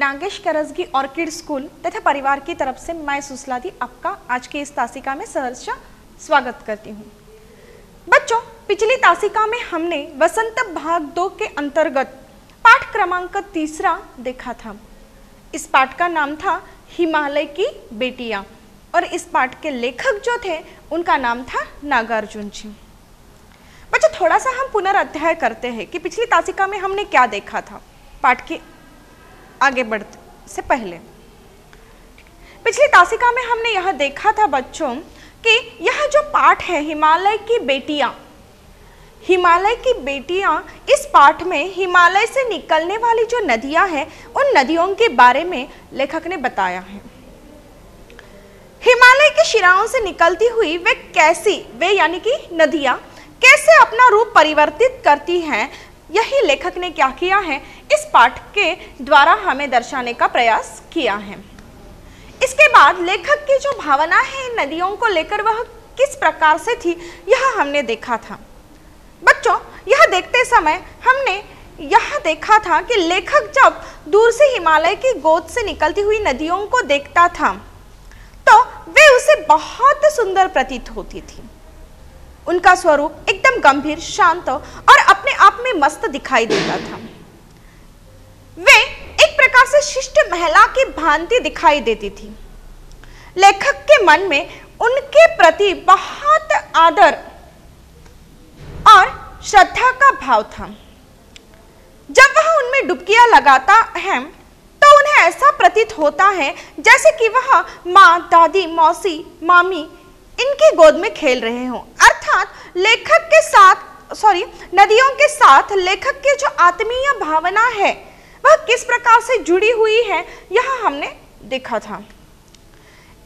Nagesh Karajgi orchid school तथा परिवार की तरफ से मैं सुसलादी आपका आज की इस तासिका में सहर्ष स्वागत करती हूँ। बच्चों, पिछली तासिका में हमने वसंत भाग 2 के अंतर्गत पाठ क्रमांक 3 देखा था। इस पाठ का नाम था हिमालय की बेटियां और इस पाठ के लेखक जो थे उनका नाम था नागार्जुन जी। बच्चों, थोड़ा सा हम पुनराध्याय करते हैं कि पिछली तासिका में हमने क्या देखा था। पाठ के आगे बढ़ने से पहले पिछली तासिका में हमने यह देखा था बच्चों कि यह जो पाठ है हिमालय की बेटियां, इस पाठ में हिमालय से निकलने वाली जो नदियां हैं उन नदियों के बारे में लेखक ने बताया है। हिमालय की शिराओं से निकलती हुई वे यानी कि नदियां कैसे अपना रूप परिवर्तित करती हैं, यही लेखक ने क्या किया है, इस पाठ के द्वारा हमें दर्शाने का प्रयास किया है। इसके बाद लेखक की जो भावना है इन नदियों को लेकर वह किस प्रकार से थी, यह हमने देखा था। बच्चों, यह देखते समय हमने यह देखा था कि लेखक जब दूर से हिमालय की गोद से निकलती हुई नदियों को देखता था तो वे उसे बहुत सुंदर प्रतीत होती थी। उनका स्वरूप एकदम गंभीर, शांत और अपने आप में मस्त दिखाई देता था। वे एक प्रकार से शिष्ट महिला की भांति दिखाई देती थी। लेखक के मन में उनके प्रति बहुत आदर और श्रद्धा का भाव था। जब वह उनमें डुबकियां लगाता है तो उन्हें ऐसा प्रतीत होता है जैसे कि वह माँ, दादी, मौसी, मामी इनकी गोद में खेल रहे हों। अर्थात नदियों के साथ लेखक की जो आत्मीय भावना है वह किस प्रकार से जुड़ी हुई है, यह हमने देखा था।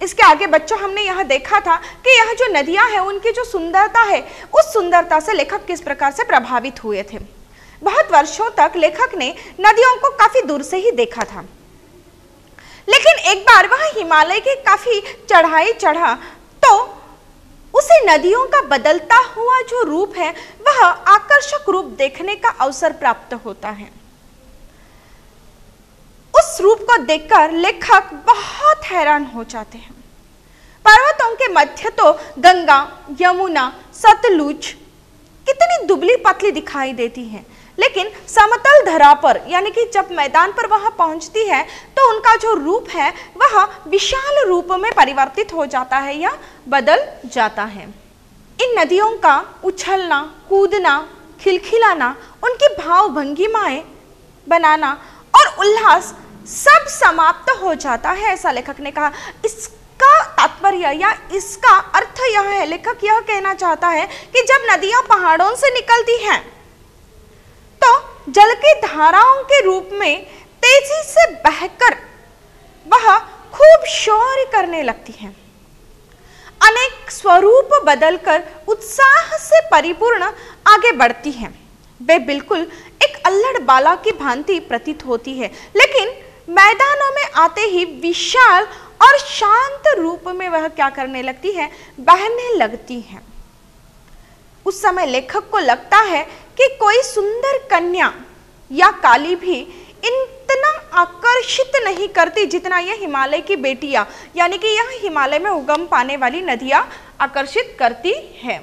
इसके आगे बच्चों हमने यह देखा था कि यह जो नदियां हैं उनकी जो सुंदरता है उस सुंदरता से लेखक किस प्रकार से प्रभावित हुए थे। बहुत वर्षों तक लेखक ने नदियों को काफी दूर से ही देखा था, लेकिन एक बार वह हिमालय की काफी चढ़ाई चढ़ा तो उसे नदियों का बदलता हुआ जो रूप है वह आकर्षक रूप देखने का अवसर प्राप्त होता है। उस रूप को देखकर लेखक बहुत हैरान हो जाते हैं। पर्वतों के मध्य तो गंगा, यमुना, सतलुज कितनी दुबली पतली दिखाई देती हैं, लेकिन समतल धरा पर यानी कि जब मैदान पर वह पहुंचती है तो उनका जो रूप है वह विशाल रूप में परिवर्तित हो जाता है या बदल जाता है। इन नदियों का उछलना, कूदना, खिलखिलाना, उनकी भाव भंगिमाएं बनाना और उल्लास सब समाप्त हो जाता है, ऐसा लेखक ने कहा। इसका तात्पर्य या इसका अर्थ यह है, लेखक यह कहना चाहता है कि जब नदियां पहाड़ों से निकलती हैं तो जल की धाराओं के रूप में तेजी से बहकर वह खूब शोर करने लगती हैं। अनेक स्वरूप बदलकर उत्साह से परिपूर्ण आगे बढ़ती हैं। वे बिल्कुल एक अल्लड़ बाला की भांति प्रतीत होती है, लेकिन मैदानों में आते ही विशाल और शांत रूप में वह क्या करने लगती है, बहने लगती है। उस समय लेखक को लगता है कि कोई सुंदर कन्या या काली भी इतना आकर्षित नहीं करती जितना यह हिमालय की बेटियां यानी कि यह हिमालय में उगम पाने वाली नदियां आकर्षित करती है।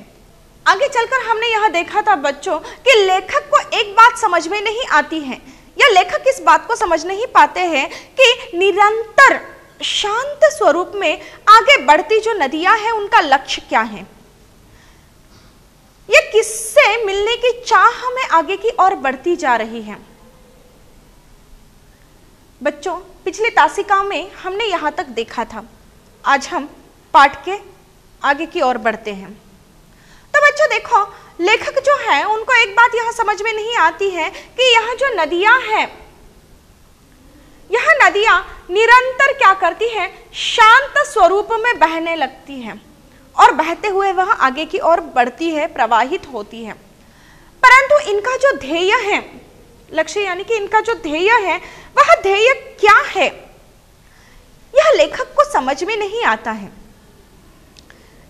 आगे चलकर हमने यह देखा था बच्चों कि लेखक को एक बात समझ में नहीं आती है या लेखक इस बात को समझ नहीं पाते हैं कि निरंतर शांत स्वरूप में आगे बढ़ती जो नदियां हैं उनका लक्ष्य क्या है। ये किससे मिलने की चाह में आगे की ओर बढ़ती जा रही है। बच्चों, पिछली तासिका में हमने यहां तक देखा था। आज हम पाठ के आगे की ओर बढ़ते हैं। तो बच्चों देखो, लेखक जो है उनको एक बात यह समझ में नहीं आती है कि यह जो नदियां हैं, यह नदियां निरंतर क्या करती हैं, शांत स्वरूप में बहने लगती हैं और बहते हुए वह आगे की ओर बढ़ती है, प्रवाहित होती है। परंतु इनका जो ध्येय है, लक्ष्य यानी कि इनका जो ध्येय है वह ध्येय क्या है, यह लेखक को समझ में नहीं आता है।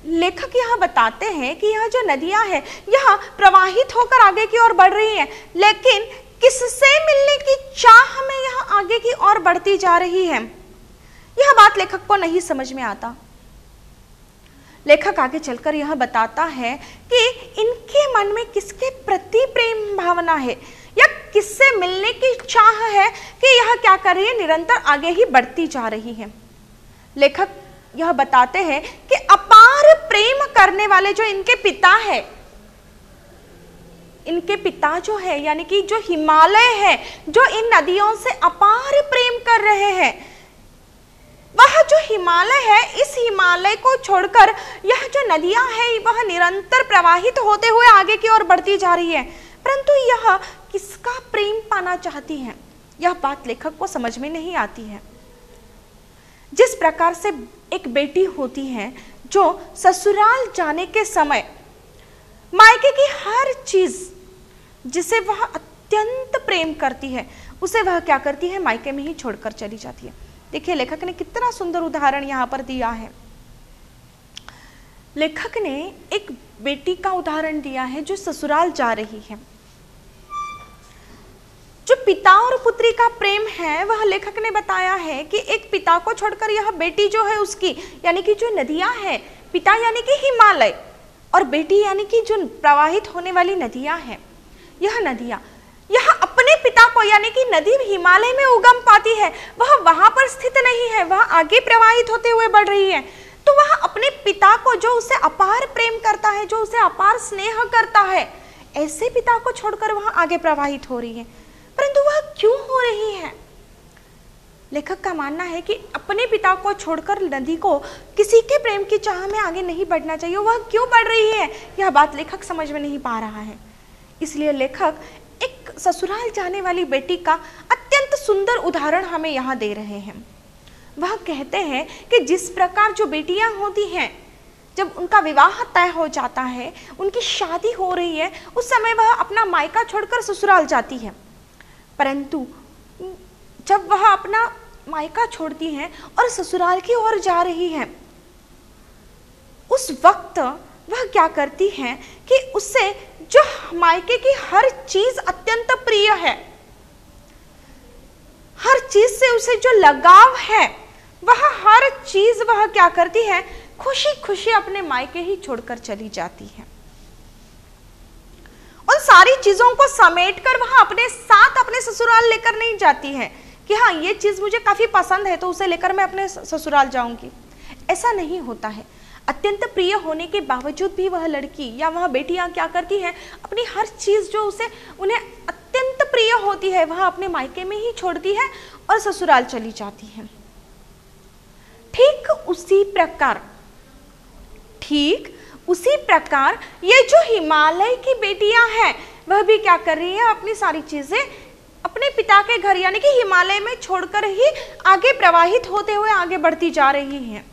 लेखक यह बताते हैं कि यह जो नदियां हैं यह प्रवाहित होकर आगे की ओर बढ़ रही हैं, लेकिन किससे मिलने की चाह में यह आगे की ओर बढ़ती जा रही है, यह बात लेखक को नहीं समझ में आता। लेखक आगे चलकर यह बताता है कि इनके मन में किसके प्रति प्रेम भावना है या किससे मिलने की चाह है कि यह क्या कर रही है, निरंतर आगे ही बढ़ती जा रही है। लेखक यह बताते हैं कि अपार प्रेम करने वाले जो इनके पिता है, इनके पिता जो है यानी कि जो हिमालय है, जो इन नदियों से अपार प्रेम कर रहे हैं, वह जो हिमालय है, इस हिमालय को छोड़कर यह जो नदियां हैं वह निरंतर प्रवाहित होते हुए आगे की ओर बढ़ती जा रही है, परंतु यह किसका प्रेम पाना चाहती है, यह बात लेखक को समझ में नहीं आती है। जिस प्रकार से एक बेटी होती है जो ससुराल जाने के समय मायके की हर चीज जिसे वह अत्यंत प्रेम करती है, उसे वह क्या करती है, मायके में ही छोड़कर चली जाती है। देखिए लेखक ने कितना सुंदर उदाहरण यहाँ पर दिया है। लेखक ने एक बेटी का उदाहरण दिया है जो ससुराल जा रही है। जो पिता और पुत्री का प्रेम है वह लेखक ने बताया है कि एक पिता को छोड़कर यह बेटी जो है उसकी यानी कि जो नदियां हैं, पिता यानी कि हिमालय और बेटी यानी कि जो प्रवाहित होने वाली नदियां हैं, यह नदियां यह अपने पिता को यानी कि नदी हिमालय में उगम पाती है, वह वहां पर स्थित नहीं है, वह आगे प्रवाहित होते हुए बढ़ रही है। तो वह अपने पिता को जो उसे अपार प्रेम करता है, जो उसे अपार स्नेह करता है, ऐसे पिता को छोड़कर वह आगे प्रवाहित हो रही है। परंतु वह क्यों हो रही है? लेखक का मानना है कि अपने पिता को छोड़कर नदी को किसी के प्रेम की चाह में आगे नहीं बढ़ना चाहिए। वह क्यों बढ़ रही है, यह बात लेखक समझ में नहीं पा रहा है। इसलिए लेखक एक ससुराल जाने वाली बेटी का अत्यंत सुंदर उदाहरण हमें यहाँ दे रहे हैं। वह कहते हैं कि जिस प्रकार जो बेटियां होती हैं, जब उनका विवाह तय हो जाता है, उनकी शादी हो रही है, उस समय वह अपना मायका छोड़कर ससुराल जाती है। परंतु जब वह अपना मायका छोड़ती हैं और ससुराल की ओर जा रही है, उस वक्त वह क्या करती हैं कि उससे जो मायके की हर चीज अत्यंत प्रिय है, हर चीज से उसे जो लगाव है, वह हर चीज वह क्या करती है, खुशी खुशी अपने मायके ही छोड़कर चली जाती है। उन सारी चीजों को समेटकर वह अपने साथ अपने ससुराल लेकर नहीं जाती है कि हाँ ये चीज मुझे काफी पसंद है तो उसे लेकर मैं अपने ससुराल जाऊंगी। ऐसा नहीं होता है। अत्यंत प्रिय होने के बावजूद भी वह लड़की या वह बेटियां क्या करती हैं, अपनी हर चीज जो उन्हें अत्यंत प्रिय होती है वह अपने मायके में ही छोड़ती है और ससुराल चली जाती है। ठीक उसी प्रकार ये जो हिमालय की बेटियां हैं वह भी क्या कर रही है, अपनी सारी चीजें अपने पिता के घर यानी कि हिमालय में छोड़कर ही आगे प्रवाहित होते हुए आगे बढ़ती जा रही हैं।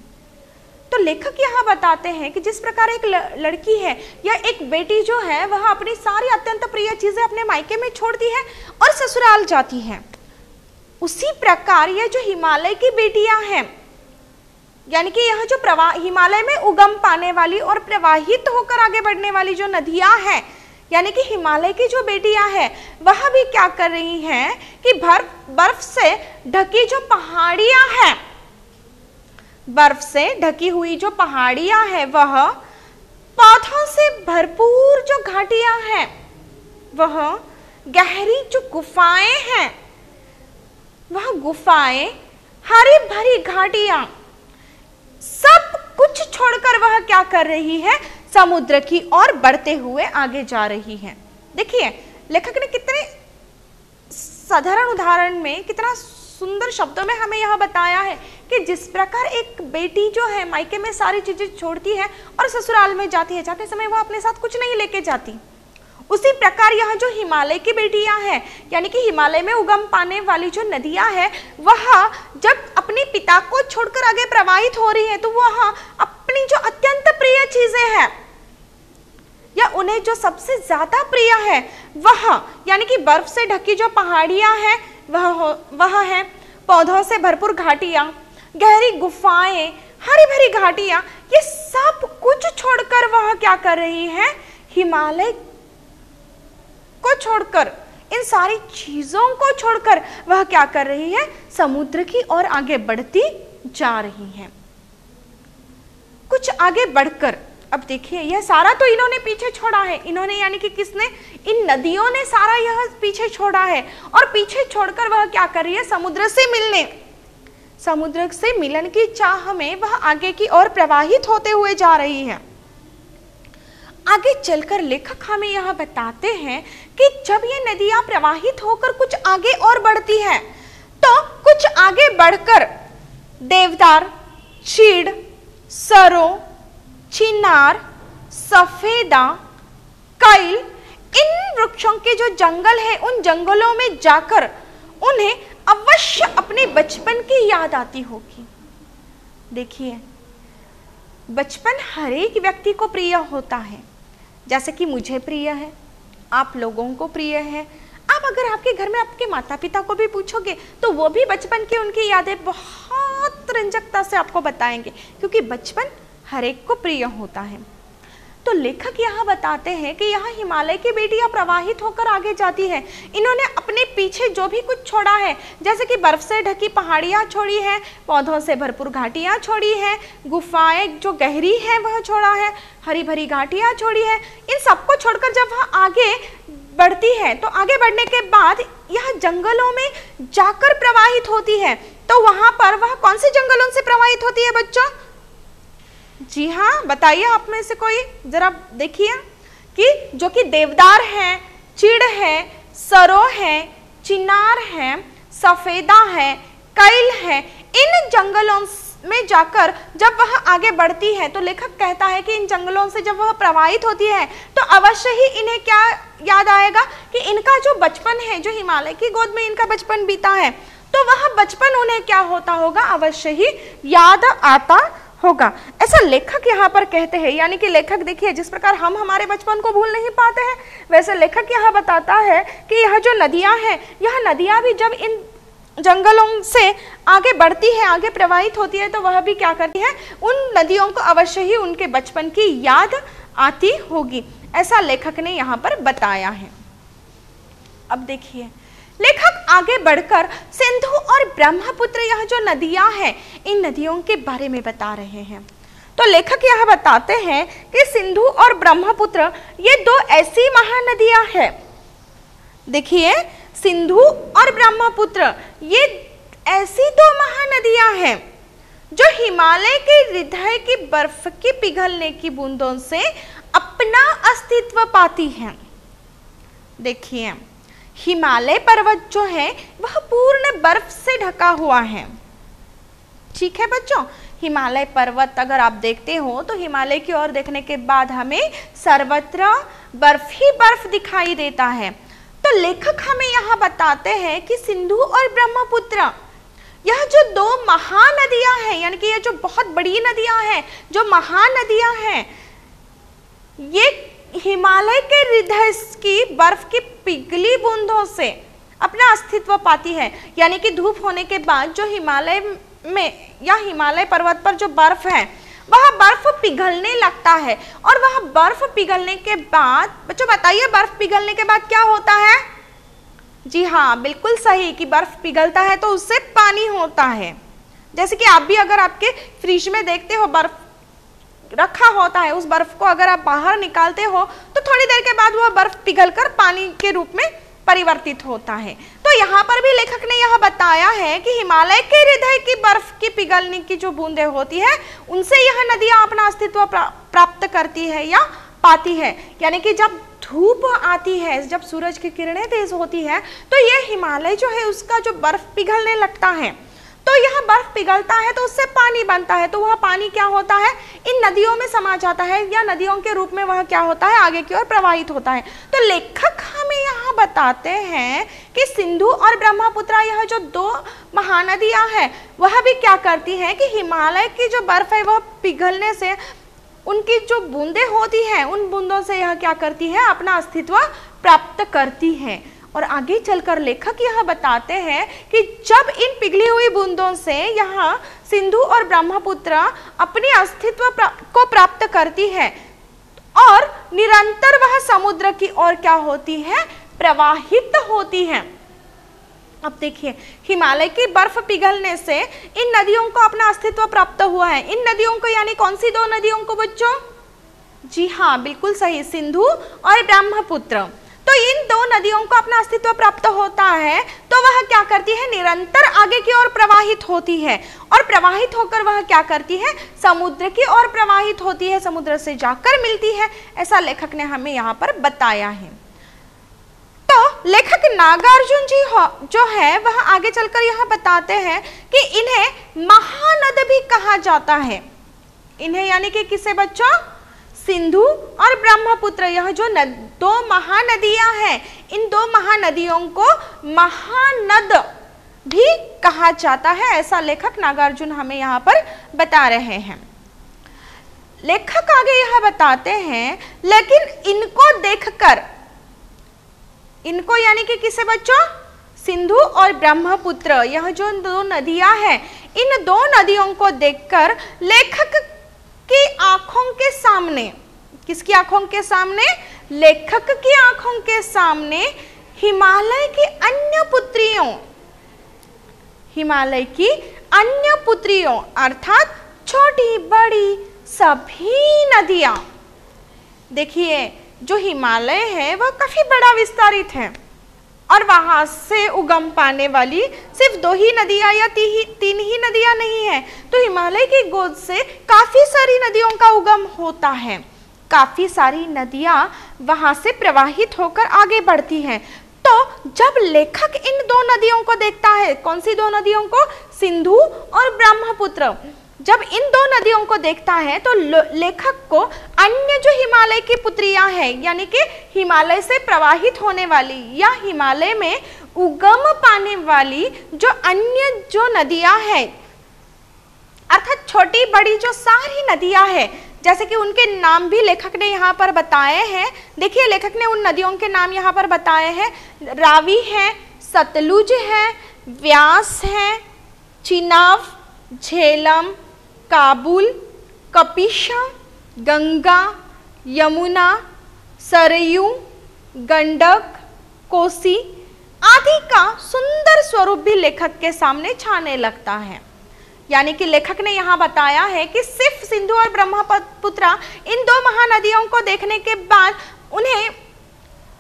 तो लेखक यहाँ बताते हैं कि जिस प्रकार एक लड़की है या एक बेटी जो है वह अपनी सारी अत्यंत प्रिय चीजें अपने मायके में छोड़ती है और ससुराल जाती है, उसी प्रकार ये जो हिमालय की बेटियां हैं यानी कि यह जो हिमालय में उगम पाने वाली और प्रवाहित होकर आगे बढ़ने वाली जो नदियां हैं यानी कि हिमालय की जो बेटियां हैं वह भी क्या कर रही हैं कि बर्फ से ढकी जो पहाड़ियां हैं, बर्फ से ढकी हुई जो पहाड़ियां हैं, वह पौधों से भरपूर जो घाटियां हैं, वह गहरी जो गुफाएं हैं, वह गुफाएं, हरी भरी घाटियां, सब कुछ छोड़कर वह क्या कर रही है, समुद्र की ओर बढ़ते हुए आगे जा रही है। देखिए लेखक ने कितने साधारण उदाहरण में कितना सुंदर शब्दों में हमें यह बताया है कि जिस प्रकार एक बेटी जो है मायके में सारी चीजें छोड़ती है और ससुराल में जाती है, जाते समय वह अपने साथ कुछ नहीं लेके जाती, उसी प्रकार यह जो हिमालय की बेटियां हैं यानी कि हिमालय में उगम पाने वाली जो नदियां हैं वह जब अपने पिता को छोड़कर आगे प्रवाहित हो रही है तो वह अपनी जो अत्यंत प्रिय चीजें हैं या उन्हें जो सबसे ज्यादा प्रिय है वह यानी कि बर्फ से ढकी जो पहाड़ियां हैं वह है, पौधों से भरपूर घाटियां, गहरी गुफाएं, हरी भरी घाटियां, ये सब कुछ छोड़कर वह क्या कर रही है, हिमालय को छोड़कर इन सारी चीजों को छोड़कर वह क्या कर रही है, समुद्र की ओर आगे बढ़ती जा रही है। कुछ आगे बढ़कर अब देखिए, यह सारा तो इन्होंने पीछे छोड़ा है, इन्होंने यानी कि किसने, इन नदियों ने सारा यह पीछे छोड़ा है, और पीछे छोड़कर वह क्या कर रही है, समुद्र से मिलन की चाह में वह आगे की ओर प्रवाहित होते हुए जा रही है। आगे चलकर लेखक हमें यह बताते हैं कि जब ये नदियां प्रवाहित होकर कुछ आगे और बढ़ती है, तो कुछ आगे बढ़कर देवदार, चीड़, सरो, चिनार, सफेदा, कैल, इन वृक्षों के जो जंगल है, उन जंगलों में जाकर उन्हें अवश्य अपने बचपन की याद आती होगी। देखिए, बचपन हर एक व्यक्ति को प्रिय होता है, जैसे कि मुझे प्रिय है, आप लोगों को प्रिय है। आप अगर आपके घर में आपके माता पिता को भी पूछोगे तो वो भी बचपन की उनकी यादें बहुत रंजकता से आपको बताएंगे, क्योंकि बचपन हर एक को प्रिय होता है। तो लेखक यहाँ बताते हैं कि यहाँ हिमालय की बेटियां प्रवाहित होकर आगे जाती है। इन्होंने अपने पीछे जो भी कुछ छोड़ा है, जैसे कि बर्फ से ढकी पहाड़ियाँ छोड़ी हैं, पौधों से भरपूर घाटियाँ छोड़ी हैं, गुफाएं जो गहरी है वह छोड़ा है, हरी भरी घाटियाँ छोड़ी है, इन सबको छोड़कर जब वह आगे बढ़ती है तो आगे बढ़ने के बाद यह जंगलों में जाकर प्रवाहित होती है। तो वहां पर वह कौन से जंगलों से प्रवाहित होती है बच्चों? जी हाँ, बताइए आप में से कोई, जरा देखिए कि जो कि देवदार है, चीड़ है, सरो है, चिनार है, सफेदा है, कैल है, इन जंगलों में जाकर जब वह आगे बढ़ती है तो लेखक कहता है कि इन जंगलों से जब वह प्रवाहित होती है तो अवश्य ही इन्हें क्या याद आएगा कि इनका जो बचपन है, जो हिमालय की गोद में इनका बचपन बीता है, तो वह बचपन उन्हें क्या होता होगा, अवश्य ही याद आता होगा। ऐसा लेखक यहाँ पर कहते हैं। यानी कि लेखक देखिए, जिस प्रकार हम हमारे बचपन को भूल नहीं पाते हैं, वैसे लेखक यहाँ बताता है कि यह जो नदियाँ हैं, यह नदियाँ भी जब इन जंगलों से आगे बढ़ती है, आगे प्रवाहित होती है, तो वह भी क्या करती है, उन नदियों को अवश्य ही उनके बचपन की याद आती होगी। ऐसा लेखक ने यहाँ पर बताया है। अब देखिए, लेखक आगे बढ़कर सिंधु और ब्रह्मपुत्र, यह जो नदियां हैं, इन नदियों के बारे में बता रहे हैं। तो लेखक यह बताते हैं कि सिंधु और ब्रह्मपुत्र ये दो ऐसी महानदियां हैं। देखिए, सिंधु और ब्रह्मपुत्र ये ऐसी दो महानदियां हैं जो हिमालय के हृदय की बर्फ की पिघलने की बूंदों से अपना अस्तित्व पाती हैं। देखिए, हिमालय पर्वत जो है वह पूर्ण बर्फ से ढका हुआ है। ठीक है बच्चों, हिमालय पर्वत अगर आप देखते हो तो हिमालय की ओर देखने के बाद हमें सर्वत्र बर्फ ही बर्फ दिखाई देता है। तो लेखक हमें यहाँ बताते हैं कि सिंधु और ब्रह्मपुत्र, यह जो दो महानदियां हैं, यानी कि ये जो बहुत बड़ी नदियां हैं, जो महानदियां हैं, ये हिमालय के हृदय की बर्फ की पिघली बूंदों से अपना अस्तित्व पाती है। यानी कि धूप होने के बाद जो हिमालय में या हिमालय पर्वत पर जो बर्फ है वह बर्फ पिघलने लगता है, और वह बर्फ पिघलने के बाद, बच्चों बताइए बर्फ पिघलने के बाद क्या होता है? जी हाँ, बिल्कुल सही कि बर्फ पिघलता है तो उससे पानी होता है। जैसे कि आप भी अगर आपके फ्रिज में देखते हो बर्फ रखा होता है, उस बर्फ को अगर आप बाहर निकालते हो तो थोड़ी देर के बाद वह बर्फ पिघलकर पानी के रूप में परिवर्तित होता है। तो यहाँ पर भी लेखक ने यह बताया है कि हिमालय के हृदय की बर्फ की पिघलने की जो बूंदें होती है, उनसे यह नदियां अपना अस्तित्व प्राप्त करती है या पाती है। यानी कि जब धूप आती है, जब सूरज की किरणें तेज होती है, तो यह हिमालय जो है उसका जो बर्फ पिघलने लगता है, तो यह बर्फ पिघलता है तो उससे पानी बनता है। तो वह पानी क्या होता है, इन नदियों में समा जाता है, या नदियों के रूप में वह क्या होता है, आगे की ओर प्रवाहित होता है। तो लेखक हमें यहाँ बताते हैं कि सिंधु और ब्रह्मपुत्र, यह जो दो महानदियां हैं, वह भी क्या करती हैं कि हिमालय की जो बर्फ है वह पिघलने से उनकी जो बूंदें होती हैं, उन बूंदों से यह क्या करती है, अपना अस्तित्व प्राप्त करती है। और आगे चलकर लेखक यह बताते हैं कि जब इन पिघली हुई बूंदों से यहाँ सिंधु और ब्रह्मपुत्र अपने अस्तित्व को प्राप्त करती है और निरंतर वह समुद्र की ओर क्या होती है, प्रवाहित होती हैं। अब देखिए, हिमालय की बर्फ पिघलने से इन नदियों को अपना अस्तित्व प्राप्त हुआ है। इन नदियों को यानी कौन सी दो नदियों को बच्चों? जी हाँ, बिल्कुल सही, सिंधु और ब्रह्मपुत्र। तो इन दो नदियों को अपना अस्तित्व प्राप्त होता है तो वह क्या करती है? निरंतर आगे की ओर प्रवाहित होती है, और प्रवाहित होकर वह क्या करती है? समुद्र की ओर प्रवाहित होती है, समुद्र से जाकर मिलती है। ऐसा लेखक ने हमें यहाँ पर बताया है। तो लेखक नागार्जुन जी जो है वह आगे चलकर यह बताते हैं कि इन्हें महानद भी कहा जाता है। इन्हें यानी कि किसे बच्चों? सिंधु और ब्रह्मपुत्र, यह जो दो महानदियां हैं, इन दो महानदियों को महानद भी कहा जाता है। ऐसा लेखक नागार्जुन हमें यहाँ पर बता रहे हैं। लेखक आगे यह बताते हैं, लेकिन इनको देखकर, इनको यानी कि किसे बच्चों? सिंधु और ब्रह्मपुत्र, यह जो दो नदियां हैं, इन दो नदियों को देखकर लेखक की आंखों के सामने, किसकी आंखों के सामने? लेखक की आंखों के सामने हिमालय की अन्य पुत्रियों, हिमालय की अन्य पुत्रियों अर्थात छोटी बड़ी सभी नदियां, देखिए जो हिमालय है वह काफी बड़ा विस्तारित है, और वहां से उगम पाने वाली सिर्फ दो ही नदियां या तीन ही नदियां नहीं है, तो हिमालय की गोद से काफी सारी नदियों का उगम होता है। काफी सारी नदियां वहां से प्रवाहित होकर आगे बढ़ती हैं। तो जब लेखक इन दो नदियों को देखता है, कौन सी दो नदियों को? सिंधु और ब्रह्मपुत्र। जब इन दो नदियों को देखता है तो लेखक को अन्य जो हिमालय की पुत्रियां हैं, यानी कि हिमालय से प्रवाहित होने वाली या हिमालय में उगम पाने वाली जो अन्य जो नदियां हैं, अर्थात छोटी बड़ी जो सारी नदियां हैं, जैसे कि उनके नाम भी लेखक ने यहाँ पर बताए हैं। देखिए, लेखक ने उन नदियों के नाम यहाँ पर बताए हैं। रावी है, सतलुज है, व्यास है, चिनाब, झेलम, काबुल, कपिशा, गंगा, यमुना, सरयू, गंडक, कोसी आदि का सुंदर स्वरूप भी लेखक के सामने छाने लगता है। यानी कि लेखक ने यहाँ बताया है कि सिर्फ सिंधु और ब्रह्मपुत्र इन दो महानदियों को देखने के बाद उन्हें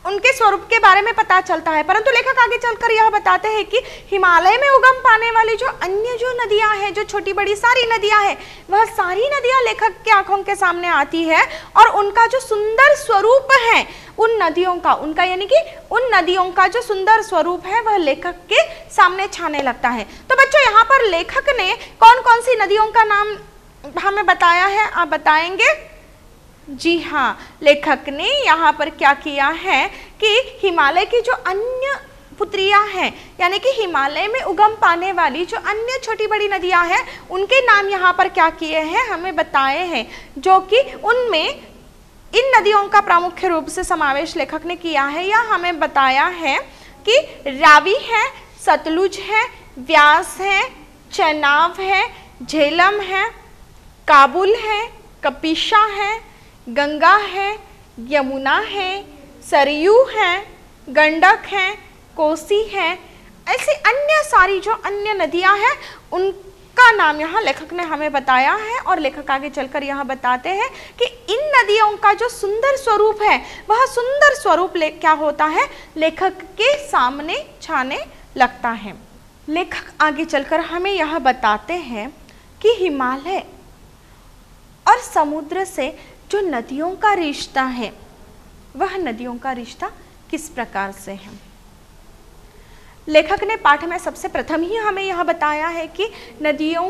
उनके स्वरूप के बारे में पता चलता है, परंतु लेखक आगे चलकर यह बताते हैं कि हिमालय में उगम पाने वाली जो अन्य जो नदियां हैं, जो छोटी बड़ी सारी नदियां हैं, वह सारी नदियां लेखक की आंखों के सामने आती है, और उनका जो सुंदर स्वरूप है उन नदियों का, उनका यानी कि उन नदियों का जो सुंदर स्वरूप है वह लेखक के सामने छाने लगता है। तो बच्चों, यहाँ पर लेखक ने कौन कौन सी नदियों का नाम हमें बताया है, आप बताएंगे? जी हाँ, लेखक ने यहाँ पर क्या किया है कि हिमालय की जो अन्य पुत्रियां हैं, यानी कि हिमालय में उगम पाने वाली जो अन्य छोटी बड़ी नदियां हैं, उनके नाम यहाँ पर क्या किए हैं, हमें बताए हैं, जो कि उनमें इन नदियों का प्रामुख्य रूप से समावेश लेखक ने किया है या हमें बताया है कि रावी है, सतलुज है, व्यास है, चेनाब है, झेलम है, काबुल है, कपिशा है, गंगा है, यमुना है, सरयू है, गंडक है, कोसी है। ऐसी अन्य सारी जो अन्य नदियां हैं उनका नाम यहाँ लेखक ने हमें बताया है, और लेखक आगे चलकर यह बताते हैं कि इन नदियों का जो सुंदर स्वरूप है वह सुंदर स्वरूप क्या होता है, लेखक के सामने छाने लगता है। लेखक आगे चलकर हमें यह बताते हैं कि हिमालय और समुद्र से जो नदियों का रिश्ता है वह नदियों का रिश्ता किस प्रकार से है। लेखक ने पाठ में सबसे प्रथम ही हमें यह बताया है कि नदियों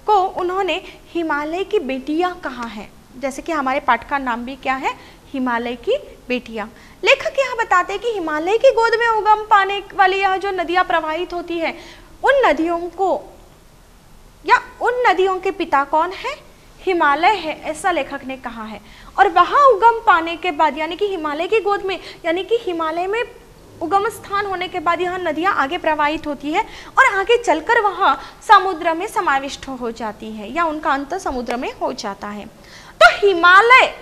को उन्होंने हिमालय की बेटियां कहा है, जैसे कि हमारे पाठ का नाम भी क्या है, हिमालय की बेटियां। लेखक यह बताते हैं कि हिमालय की गोद में उगम पाने वाली यह जो नदियां प्रवाहित होती है, उन नदियों को या उन नदियों के पिता कौन है, हिमालय है, ऐसा लेखक ने कहा है। और वहां उगम पाने के बाद, यानी कि हिमालय की गोद में, यानी कि हिमालय में उगम स्थान होने के बाद यह नदियां आगे प्रवाहित होती है और आगे चलकर वहां समुद्र में समाविष्ट हो जाती है या उनका अंत समुद्र में हो जाता है। तो हिमालय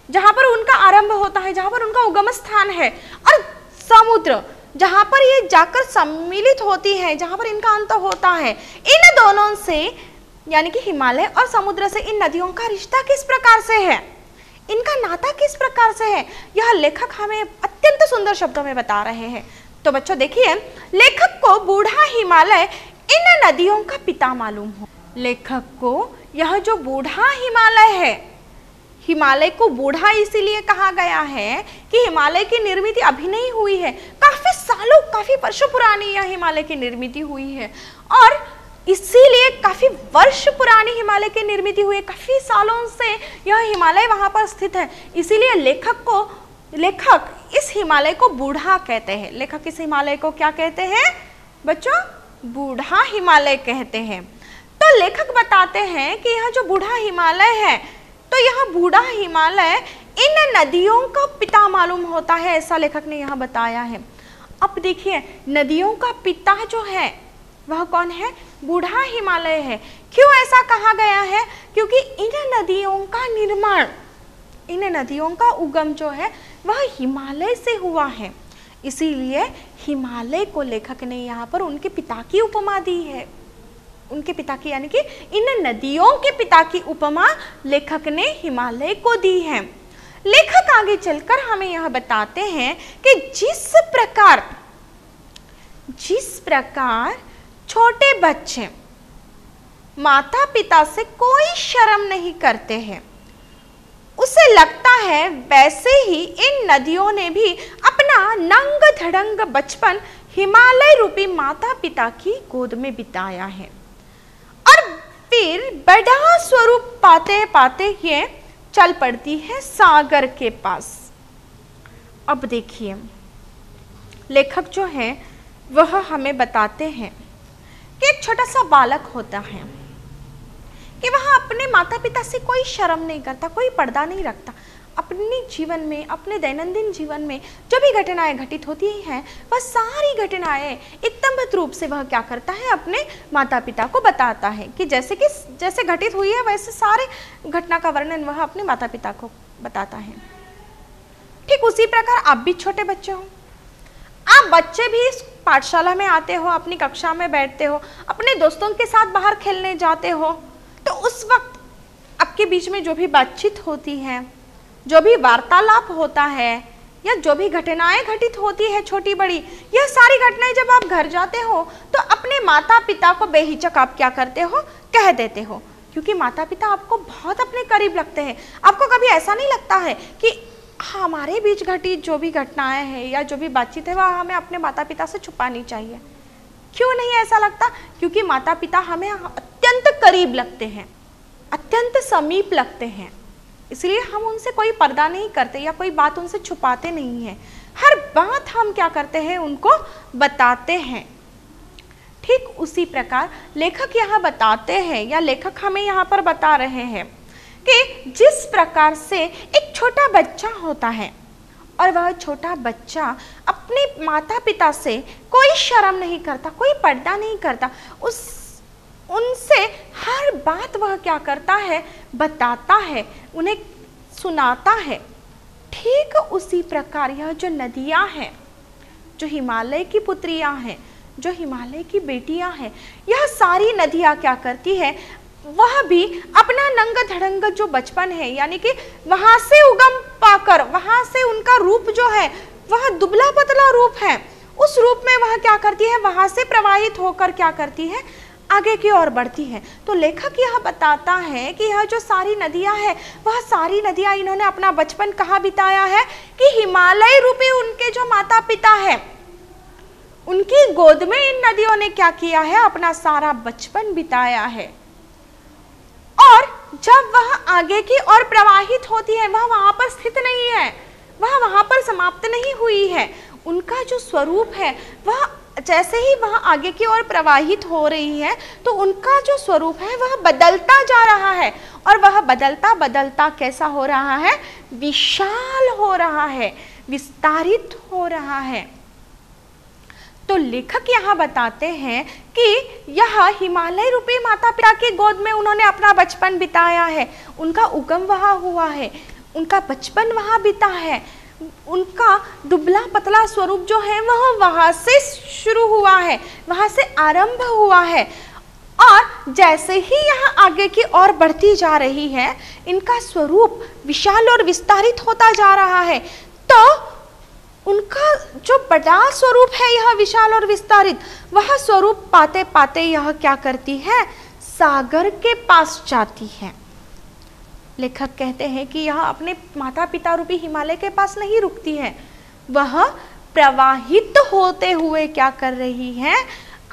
जहां पर उनका आरंभ होता है, जहां पर उनका उगम स्थान है, और समुद्र जहां पर ये जाकर सम्मिलित होती है, जहां पर इनका अंत होता है, इन दोनों से यानी कि हिमालय और समुद्र से इन नदियों का रिश्ता किस प्रकार से है, इनका नाता किस प्रकार से है, यह लेखक हमें अत्यंत सुंदर शब्दों में बता रहे हैं। तो बच्चों देखिए, लेखक को बूढ़ा हिमालय इन नदियों का पिता मालूम हो। लेखक को यह जो बूढ़ा हिमालय है, हिमालय को बूढ़ा इसीलिए कहा गया है कि हिमालय की निर्मित अभी नहीं हुई है, काफी सालों, काफी वर्षों पुरानी यह हिमालय की निर्मित हुई है, और इसीलिए काफी वर्ष पुरानी हिमालय की निर्मित हुई है, काफी सालों से यह हिमालय वहां पर स्थित है। इसीलिए लेखक इस हिमालय को बूढ़ा कहते हैं। लेखक इस हिमालय को क्या कहते हैं बच्चों? बूढ़ा हिमालय कहते हैं। तो लेखक बताते हैं कि यह जो बूढ़ा हिमालय है, तो यह बूढ़ा हिमालय इन नदियों का पिता मालूम होता है, ऐसा लेखक ने यहाँ बताया है। अब देखिए, नदियों का पिता जो है वह कौन है? बूढ़ा हिमालय है। क्यों ऐसा कहा गया है? क्योंकि इन नदियों का निर्माण, इन नदियों का उगम जो है वह हिमालय से हुआ है। इसीलिए हिमालय को लेखक ने यहाँ पर उनके पिता की उपमा दी है। उनके पिता की यानी कि इन नदियों के पिता की उपमा लेखक ने हिमालय को दी है। लेखक आगे चलकर हमें यह बताते हैं कि जिस प्रकार छोटे बच्चे माता पिता से कोई शर्म नहीं करते हैं, उसे लगता है वैसे ही इन नदियों ने भी अपना नंग धड़ंग बचपन हिमालय रूपी माता पिता की गोद में बिताया है, और फिर बड़ा स्वरूप पाते पाते ये चल पड़ती है सागर के पास। अब देखिए, लेखक जो है वह हमें बताते हैं कि एक छोटा सा बालक होता है कि वह अपने माता पिता से कोई शर्म नहीं करता, कोई पर्दा नहीं रखता। अपने जीवन में, अपने दैनंदिन जीवन में जो भी घटनाएं घटित होती हैं, वह सारी घटनाएं एकदम रूप से वह क्या करता है, अपने माता पिता को बताता है कि जैसे घटित हुई है वैसे सारे घटना का वर्णन वह अपने माता पिता को बताता है। ठीक उसी प्रकार आप भी छोटे बच्चे हो, आप बच्चे भी इस पाठशाला में आते हो, अपनी कक्षा में बैठते हो, अपने दोस्तों के साथ बाहर खेलने जाते हो, तो उस वक्त आपके बीच में जो भी बातचीत होती है, जो भी वार्तालाप होता है, या जो भी घटनाएं घटित होती है छोटी बड़ी, यह सारी घटनाएं जब आप घर जाते हो तो अपने माता पिता को बेहिचक आप क्या करते हो, कह देते हो, क्योंकि माता पिता आपको बहुत अपने करीब लगते हैं। आपको कभी ऐसा नहीं लगता है कि हमारे बीच घटित जो भी घटनाएं हैं या जो भी बातचीत है वह हमें अपने माता पिता से छुपानी चाहिए? क्यों नहीं ऐसा लगता? क्योंकि माता पिता हमें अत्यंत करीब लगते हैं, अत्यंत समीप लगते हैं, इसलिए हम उनसे कोई पर्दा नहीं करते या कोई बात उनसे छुपाते नहीं हैं। हर बात हम क्या करते हैं, उनको बताते हैं। ठीक उसी प्रकार लेखक यहाँ बताते हैं, या लेखक हमें यहाँ पर बता रहे हैं कि जिस प्रकार से एक छोटा बच्चा होता है और वह छोटा बच्चा अपने माता पिता से कोई शर्म नहीं करता, कोई पर्दा नहीं करता, उनसे हर बात वह क्या करता है, बताता है, उन्हें सुनाता है। ठीक उसी प्रकार यह जो नदियां हैं, जो हिमालय की पुत्रियां हैं, जो हिमालय की बेटियां हैं, यह सारी नदियां क्या करती है, वह भी अपना नंग धड़ंग जो बचपन है, यानी कि वहां से उगम पाकर, वहां से उनका रूप जो है वह दुबला पतला रूप है, उस रूप में वह क्या करती है, वहां से प्रवाहित होकर क्या करती है, आगे की ओर बढ़ती है। तो लेखक यह बताता है कि यह जो सारी नदियां हैं, वह सारी नदियां इन्होंने अपना बचपन कहाँ बिताया है कि हिमालय रूपी उनके जो माता पिता है, उनकी गोद में इन नदियों ने क्या किया है, अपना सारा बचपन बिताया है। और जब वह आगे की ओर प्रवाहित होती है, वह वहां पर स्थित नहीं है, वह वहां पर समाप्त नहीं हुई है। उनका जो स्वरूप है वह जैसे ही वह आगे की ओर प्रवाहित हो रही है, तो उनका जो स्वरूप है वह बदलता जा रहा है, और वह बदलता बदलता कैसा हो रहा है, विशाल हो रहा है, विस्तारित हो रहा है। तो लेखक यहाँ बताते हैं कि यह हिमालय रूपी माता पिता की गोद में उन्होंने अपना बचपन बिताया है, उनका उगम वहाँ हुआ है, उनका बचपन वहाँ बीता है, उनका दुबला पतला स्वरूप जो है वह वहाँ से शुरू हुआ है, वहाँ से आरंभ हुआ है। और जैसे ही यह आगे की ओर बढ़ती जा रही है, इनका स्वरूप विशाल और विस्तारित होता जा रहा है। तो उनका जो बड़ा स्वरूप है, यह विशाल और विस्तारित, वह स्वरूप पाते पाते यह क्या करती है, सागर के पास जाती है। लेखक कहते हैं कि यह अपने माता पिता रूपी हिमालय के पास नहीं रुकती है, वह प्रवाहित होते हुए क्या कर रही है,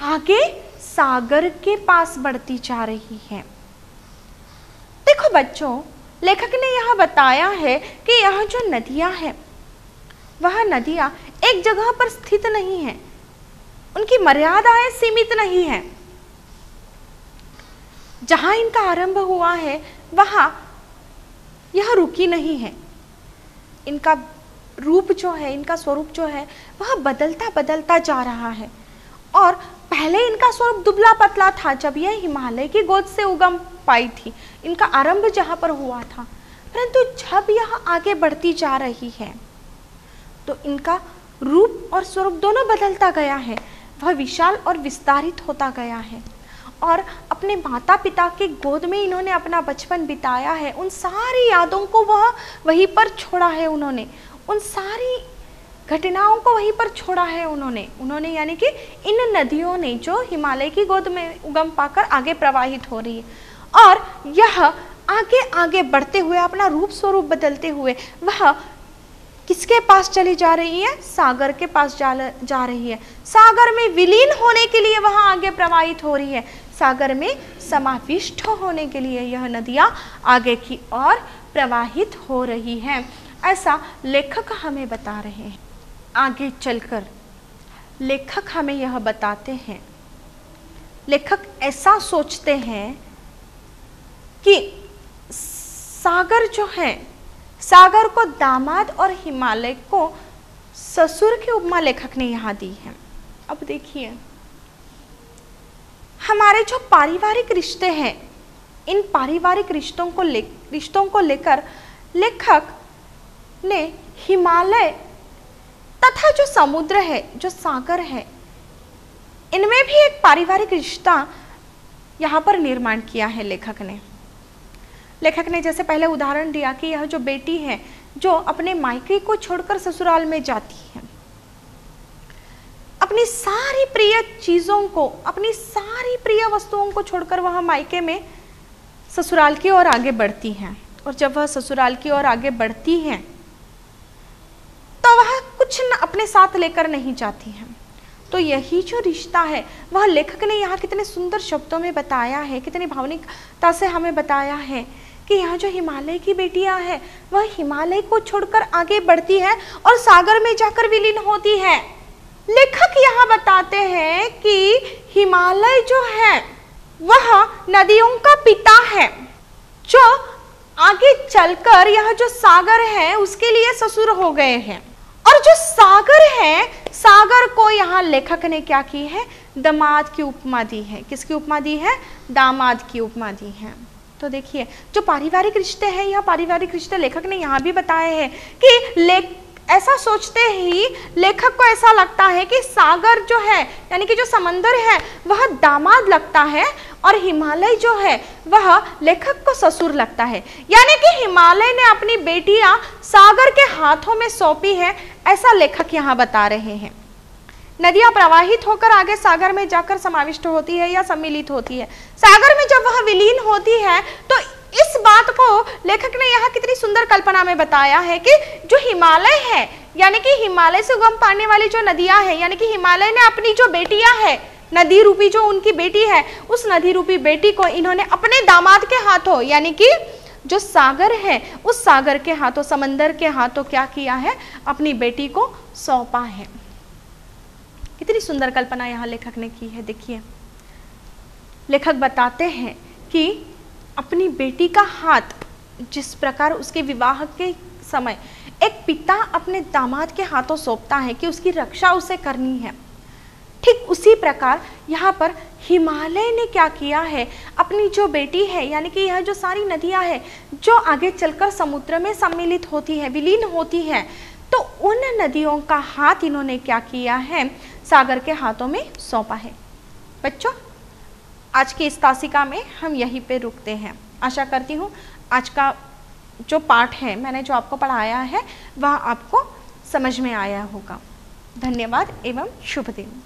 आगे सागर के पास बढ़ती जा रही है। देखो बच्चों, लेखक ने यह बताया है कि यह जो नदियां हैं, वह नदियां एक जगह पर स्थित नहीं है, उनकी मर्यादाएं सीमित नहीं है। जहां इनका आरंभ हुआ है वहां यह रुकी नहीं है। इनका रूप जो है, इनका स्वरूप जो है, वह बदलता बदलता जा रहा है। और पहले इनका स्वरूप दुबला पतला था जब यह हिमालय की गोद से उगम पाई थी, इनका आरंभ जहाँ पर हुआ था। परंतु जब यह आगे बढ़ती जा रही है तो इनका रूप और स्वरूप दोनों बदलता गया है, वह विशाल और विस्तारित होता गया है। और अपने माता पिता के गोद में इन्होंने अपना बचपन बिताया है, उन सारी यादों को वह वहीं पर छोड़ा है, उन्होंने उन सारी घटनाओं को वहीं पर छोड़ा है उन्होंने यानी कि इन नदियों ने जो हिमालय की गोद में उगम पाकर आगे प्रवाहित हो रही है। और यह आगे आगे बढ़ते हुए, अपना रूप स्वरूप बदलते हुए, वह किसके पास चली जा रही है, सागर के पास जा रही है। सागर में विलीन होने के लिए वह आगे प्रवाहित हो रही है, सागर में समाविष्ट होने के लिए यह नदियां आगे की ओर प्रवाहित हो रही हैं, ऐसा लेखक हमें बता रहे हैं। आगे चलकर लेखक हमें यह बताते हैं, लेखक ऐसा सोचते हैं कि सागर जो है, सागर को दामाद और हिमालय को ससुर की उपमा लेखक ने यहाँ दी है। अब देखिए, हमारे जो पारिवारिक रिश्ते हैं, इन पारिवारिक रिश्तों को लेकर लेखक ने हिमालय तथा जो समुद्र है, जो सागर है, इनमें भी एक पारिवारिक रिश्ता यहाँ पर निर्माण किया है लेखक ने जैसे पहले उदाहरण दिया कि यह जो बेटी है जो अपने मायके को छोड़कर ससुराल में जाती है, अपनी सारी प्रिय चीज़ों को, अपनी सारी प्रिय वस्तुओं को छोड़कर वह मायके में ससुराल की ओर आगे बढ़ती हैं। और जब वह ससुराल की ओर आगे बढ़ती हैं तो वह कुछ न अपने साथ लेकर नहीं जाती हैं। तो यही जो रिश्ता है वह लेखक ने यहाँ कितने सुंदर शब्दों में बताया है, कितनी भावनिकता से हमें बताया है कि यहाँ जो हिमालय की बेटियां हैं वह हिमालय को छोड़कर आगे बढ़ती है और सागर में जाकर विलीन होती है। लेखक यहाँ बताते हैं कि हिमालय जो है वह नदियों का पिता है, जो आगे चलकर यह जो सागर है उसके लिए ससुर हो गए हैं। और जो सागर है, सागर को यहाँ लेखक ने क्या की है, दामाद की उपमा दी है। किसकी उपमा दी है, दामाद की उपमा दी है। तो देखिए, जो पारिवारिक रिश्ते हैं, यह पारिवारिक रिश्ते लेखक ने यहाँ भी बताए हैं कि ऐसा सोचते ही लेखक को ऐसा लगता है कि सागर जो है यानी कि जो समंदर है वह दामाद लगता है और हिमालय जो है वह लेखक को ससुर लगता है। यानी कि हिमालय ने अपनी बेटियां सागर के हाथों में सौंपी है, ऐसा लेखक यहाँ बता रहे हैं। नदियां प्रवाहित होकर आगे सागर में जाकर समाविष्ट होती है या सम्मिलित होती है। सागर में जब वह विलीन होती है तो इस बात को लेखक ने यहाँ कितनी सुंदर कल्पना में बताया है कि जो हिमालय है यानी कि हिमालय से उगम पाने वाली जो नदियां हैं, यानी कि हिमालय ने अपनी जो बेटियां हैं, नदी रूपी जो उनकी बेटी है, उस नदी रूपी बेटी को इन्होंने अपने दामाद के हाथों यानी कि जो सागर है उस सागर के हाथों, समंदर के हाथों क्या किया है, अपनी बेटी को सौंपा है। कितनी सुंदर कल्पना यहाँ लेखक ने की है। देखिए, लेखक बताते हैं कि अपनी बेटी का हाथ जिस प्रकार उसके विवाह के समय एक पिता अपने दामाद के हाथों सौंपता है कि उसकी रक्षा उसे करनी है, ठीक उसी प्रकार यहाँ पर हिमालय ने क्या किया है, अपनी जो बेटी है यानी कि यह जो सारी नदियाँ हैं जो आगे चलकर समुद्र में सम्मिलित होती है, विलीन होती है, तो उन नदियों का हाथ इन्होंने क्या किया है, सागर के हाथों में सौंपा है। बच्चों, आज की इस तासिका में हम यहीं पे रुकते हैं। आशा करती हूँ आज का जो पाठ है, मैंने जो आपको पढ़ाया है, वह आपको समझ में आया होगा। धन्यवाद एवं शुभ दिन।